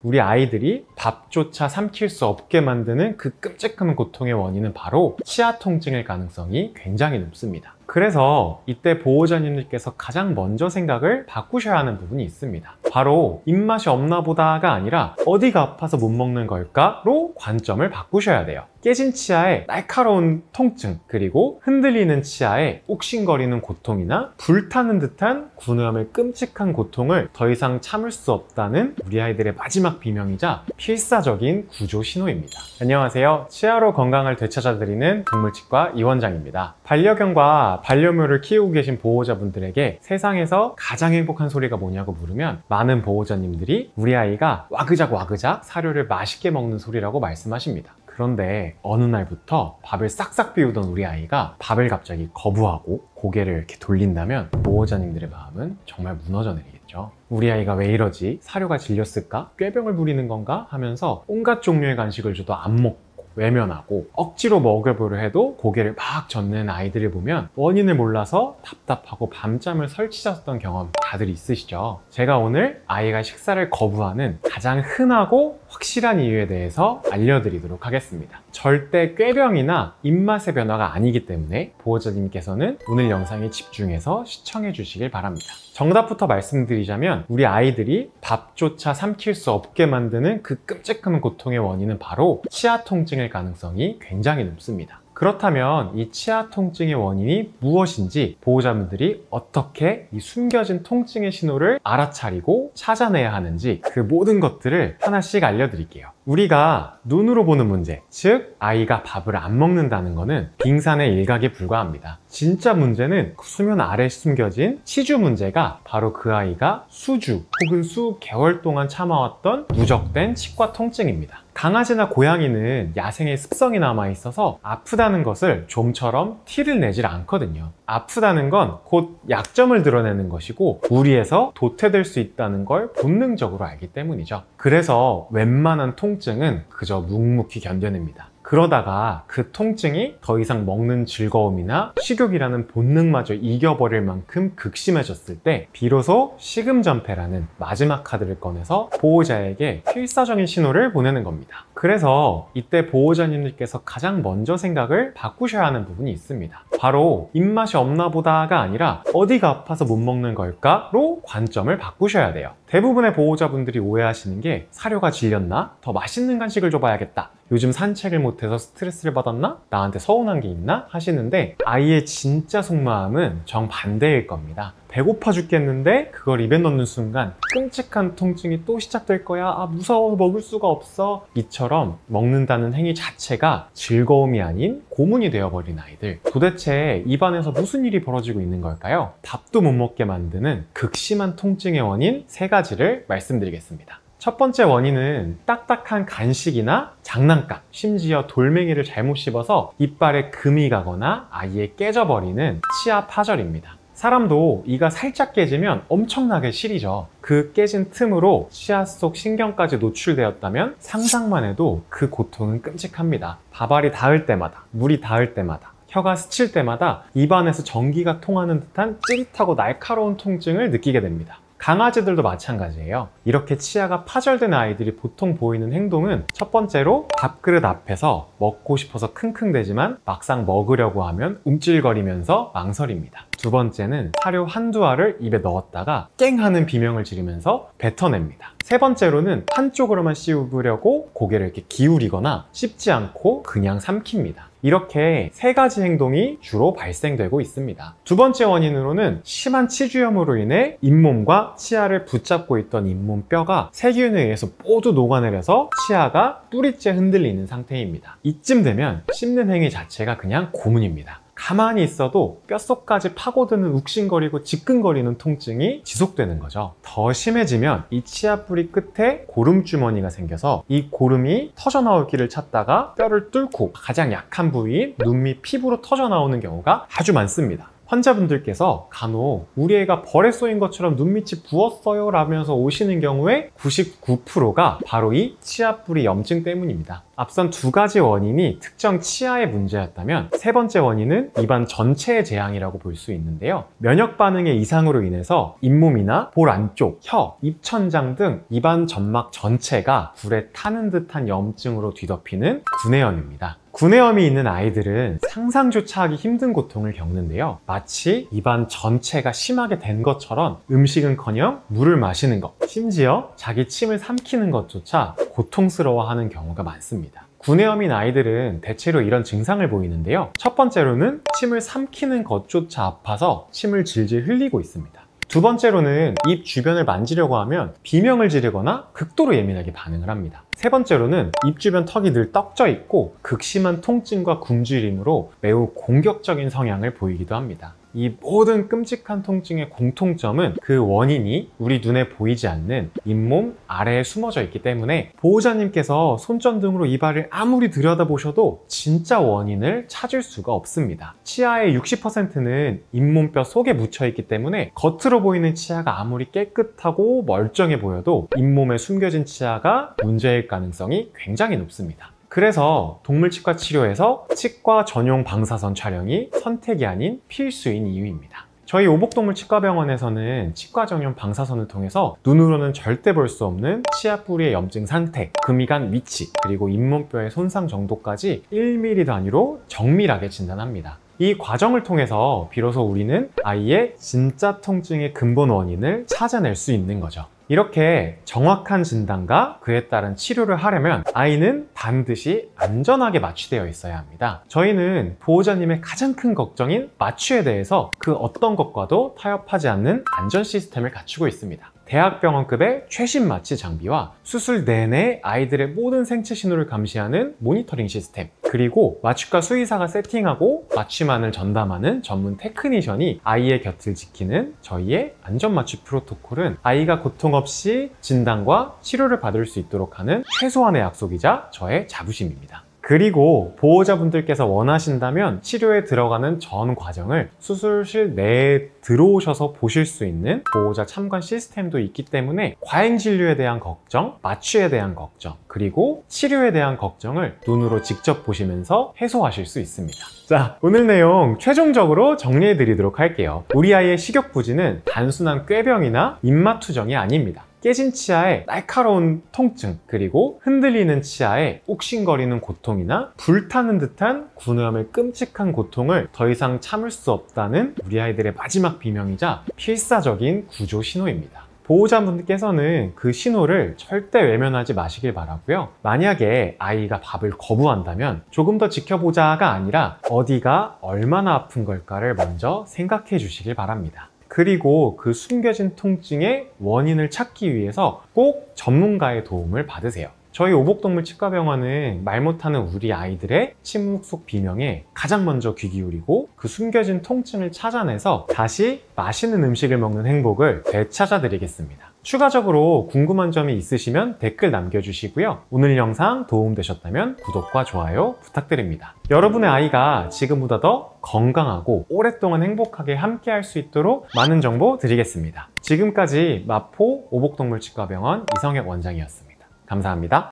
우리 아이들이 밥조차 삼킬 수 없게 만드는 그 끔찍한 고통의 원인은 바로 치아 통증일 가능성이 굉장히 높습니다. 그래서 이때 보호자님들께서 가장 먼저 생각을 바꾸셔야 하는 부분이 있습니다. 바로 입맛이 없나 보다가 아니라 어디가 아파서 못 먹는 걸까로 관점을 바꾸셔야 돼요. 깨진 치아에 날카로운 통증, 그리고 흔들리는 치아에 욱신거리는 고통이나 불타는 듯한 군음의 끔찍한 고통을 더 이상 참을 수 없다는 우리 아이들의 마지막 비명이자 필사적인 구조 신호입니다. 안녕하세요. 치아로 건강을 되찾아드리는 동물치과 이원장입니다. 반려견과 반려묘를 키우고 계신 보호자분들에게 세상에서 가장 행복한 소리가 뭐냐고 물으면 많은 보호자님들이 우리 아이가 와그작 사료를 맛있게 먹는 소리라고 말씀하십니다. 그런데 어느 날부터 밥을 싹싹 비우던 우리 아이가 밥을 갑자기 거부하고 고개를 이렇게 돌린다면 보호자님들의 마음은 정말 무너져 내리겠죠. 우리 아이가 왜 이러지? 사료가 질렸을까? 꾀병을 부리는 건가? 하면서 온갖 종류의 간식을 줘도 안 먹고 외면하고 억지로 먹여보려 해도 고개를 막 젓는 아이들을 보면 원인을 몰라서 답답하고 밤잠을 설치셨던 경험 다들 있으시죠? 제가 오늘 아이가 식사를 거부하는 가장 흔하고 확실한 이유에 대해서 알려드리도록 하겠습니다. 절대 꾀병이나 입맛의 변화가 아니기 때문에 보호자님께서는 오늘 영상에 집중해서 시청해 주시길 바랍니다. 정답부터 말씀드리자면 우리 아이들이 밥조차 삼킬 수 없게 만드는 그 끔찍한 고통의 원인은 바로 치아 통증일 가능성이 굉장히 높습니다. 그렇다면 이 치아 통증의 원인이 무엇인지 보호자분들이 어떻게 이 숨겨진 통증의 신호를 알아차리고 찾아내야 하는지 그 모든 것들을 하나씩 알려드릴게요. 우리가 눈으로 보는 문제, 즉 아이가 밥을 안 먹는다는 것은 빙산의 일각에 불과합니다. 진짜 문제는 수면 아래 숨겨진 치주 문제가 바로 그 아이가 수주 혹은 수개월 동안 참아왔던 누적된 치과 통증입니다. 강아지나 고양이는 야생의 습성이 남아있어서 아프다는 것을 좀처럼 티를 내질 않거든요. 아프다는 건 곧 약점을 드러내는 것이고 무리해서 도태될 수 있다는 걸 본능적으로 알기 때문이죠. 그래서 웬만한 통증은 그저 묵묵히 견뎌냅니다. 그러다가 그 통증이 더 이상 먹는 즐거움이나 식욕이라는 본능마저 이겨버릴 만큼 극심해졌을 때 비로소 식음전폐라는 마지막 카드를 꺼내서 보호자에게 필사적인 신호를 보내는 겁니다. 그래서 이때 보호자님들께서 가장 먼저 생각을 바꾸셔야 하는 부분이 있습니다. 바로 입맛이 없나 보다가 아니라 어디가 아파서 못 먹는 걸까로 관점을 바꾸셔야 돼요. 대부분의 보호자분들이 오해하시는 게 사료가 질렸나? 더 맛있는 간식을 줘봐야겠다. 요즘 산책을 못해서 스트레스를 받았나? 나한테 서운한 게 있나? 하시는데 아이의 진짜 속마음은 정반대일 겁니다. 배고파 죽겠는데 그걸 입에 넣는 순간 끔찍한 통증이 또 시작될 거야. 아, 무서워서 먹을 수가 없어. 이처럼 먹는다는 행위 자체가 즐거움이 아닌 고문이 되어버린 아이들. 도대체 입안에서 무슨 일이 벌어지고 있는 걸까요? 밥도 못 먹게 만드는 극심한 통증의 원인 3가지를 말씀드리겠습니다. 첫 번째 원인은 딱딱한 간식이나 장난감, 심지어 돌멩이를 잘못 씹어서 이빨에 금이 가거나 아예 깨져버리는 치아 파절입니다. 사람도 이가 살짝 깨지면 엄청나게 시리죠. 그 깨진 틈으로 치아 속 신경까지 노출되었다면 상상만 해도 그 고통은 끔찍합니다. 밥알이 닿을 때마다, 물이 닿을 때마다, 혀가 스칠 때마다 입안에서 전기가 통하는 듯한 찌릿하고 날카로운 통증을 느끼게 됩니다. 강아지들도 마찬가지예요. 이렇게 치아가 파절된 아이들이 보통 보이는 행동은 첫 번째로 밥그릇 앞에서 먹고 싶어서 킁킁대지만 막상 먹으려고 하면 움찔거리면서 망설입니다. 두 번째는 사료 한두 알을 입에 넣었다가 깽 하는 비명을 지르면서 뱉어냅니다. 세 번째로는 한쪽으로만 씹으려고 고개를 이렇게 기울이거나 씹지 않고 그냥 삼킵니다. 이렇게 3가지 행동이 주로 발생되고 있습니다. 두 번째 원인으로는 심한 치주염으로 인해 잇몸과 치아를 붙잡고 있던 잇몸뼈가 세균에 의해서 모두 녹아내려서 치아가 뿌리째 흔들리는 상태입니다. 이쯤 되면 씹는 행위 자체가 그냥 고문입니다. 가만히 있어도 뼛속까지 파고드는 욱신거리고 지끈거리는 통증이 지속되는 거죠. 더 심해지면 이 치아 뿌리 끝에 고름주머니가 생겨서 이 고름이 터져나올 길을 찾다가 뼈를 뚫고 가장 약한 부위인 눈 밑 피부로 터져나오는 경우가 아주 많습니다. 환자분들께서 간혹 우리 애가 벌에 쏘인 것처럼 눈밑이 부었어요 라면서 오시는 경우에 99%가 바로 이 치아뿌리 염증 때문입니다. 앞선 두 가지 원인이 특정 치아의 문제였다면 세 번째 원인은 입안 전체의 재앙이라고 볼 수 있는데요. 면역 반응의 이상으로 인해서 잇몸이나 볼 안쪽, 혀, 입천장 등 입안 점막 전체가 불에 타는 듯한 염증으로 뒤덮이는 구내염입니다. 구내염이 있는 아이들은 상상조차 하기 힘든 고통을 겪는데요. 마치 입안 전체가 심하게 된 것처럼 음식은커녕 물을 마시는 것, 심지어 자기 침을 삼키는 것조차 고통스러워하는 경우가 많습니다. 구내염인 아이들은 대체로 이런 증상을 보이는데요. 첫 번째로는 침을 삼키는 것조차 아파서 침을 질질 흘리고 있습니다. 두 번째로는 입 주변을 만지려고 하면 비명을 지르거나 극도로 예민하게 반응을 합니다. 세 번째로는 입 주변 턱이 늘 떡져 있고 극심한 통증과 굶주림으로 매우 공격적인 성향을 보이기도 합니다. 이 모든 끔찍한 통증의 공통점은 그 원인이 우리 눈에 보이지 않는 잇몸 아래에 숨어져 있기 때문에 보호자님께서 손전등으로 이발을 아무리 들여다보셔도 진짜 원인을 찾을 수가 없습니다. 치아의 60%는 잇몸뼈 속에 묻혀 있기 때문에 겉으로 보이는 치아가 아무리 깨끗하고 멀쩡해 보여도 잇몸에 숨겨진 치아가 문제일 가능성이 굉장히 높습니다. 그래서 동물치과 치료에서 치과 전용 방사선 촬영이 선택이 아닌 필수인 이유입니다. 저희 오복동물치과병원에서는 치과 전용 방사선을 통해서 눈으로는 절대 볼 수 없는 치아 뿌리의 염증 상태, 금이간 위치, 그리고 잇몸뼈의 손상 정도까지 1mm 단위로 정밀하게 진단합니다. 이 과정을 통해서 비로소 우리는 아이의 진짜 통증의 근본 원인을 찾아낼 수 있는 거죠. 이렇게 정확한 진단과 그에 따른 치료를 하려면 아이는 반드시 안전하게 마취되어 있어야 합니다. 저희는 보호자님의 가장 큰 걱정인 마취에 대해서 그 어떤 것과도 타협하지 않는 안전 시스템을 갖추고 있습니다. 대학병원급의 최신 마취 장비와 수술 내내 아이들의 모든 생체 신호를 감시하는 모니터링 시스템, 그리고 마취과 수의사가 세팅하고 마취만을 전담하는 전문 테크니션이 아이의 곁을 지키는 저희의 안전마취 프로토콜은 아이가 고통 없이 진단과 치료를 받을 수 있도록 하는 최소한의 약속이자 저의 자부심입니다. 그리고 보호자분들께서 원하신다면 치료에 들어가는 전 과정을 수술실 내에 들어오셔서 보실 수 있는 보호자 참관 시스템도 있기 때문에 과잉진료에 대한 걱정, 마취에 대한 걱정, 그리고 치료에 대한 걱정을 눈으로 직접 보시면서 해소하실 수 있습니다. 자, 오늘 내용 최종적으로 정리해 드리도록 할게요. 우리 아이의 식욕부진은 단순한 꾀병이나 입맛투정이 아닙니다. 깨진 치아에 날카로운 통증, 그리고 흔들리는 치아에 욱신거리는 고통이나 불타는 듯한 구내염의 끔찍한 고통을 더 이상 참을 수 없다는 우리 아이들의 마지막 비명이자 필사적인 구조 신호입니다. 보호자분들께서는 그 신호를 절대 외면하지 마시길 바라고요. 만약에 아이가 밥을 거부한다면 조금 더 지켜보자가 아니라 어디가 얼마나 아픈 걸까를 먼저 생각해 주시길 바랍니다. 그리고 그 숨겨진 통증의 원인을 찾기 위해서 꼭 전문가의 도움을 받으세요. 저희 오복동물치과병원은 말 못하는 우리 아이들의 침묵 속 비명에 가장 먼저 귀 기울이고 그 숨겨진 통증을 찾아내서 다시 맛있는 음식을 먹는 행복을 되찾아 드리겠습니다. 추가적으로 궁금한 점이 있으시면 댓글 남겨주시고요. 오늘 영상 도움되셨다면 구독과 좋아요 부탁드립니다. 여러분의 아이가 지금보다 더 건강하고 오랫동안 행복하게 함께 할 수 있도록 많은 정보 드리겠습니다. 지금까지 마포 오복동물치과병원 이성혁 원장이었습니다. 감사합니다.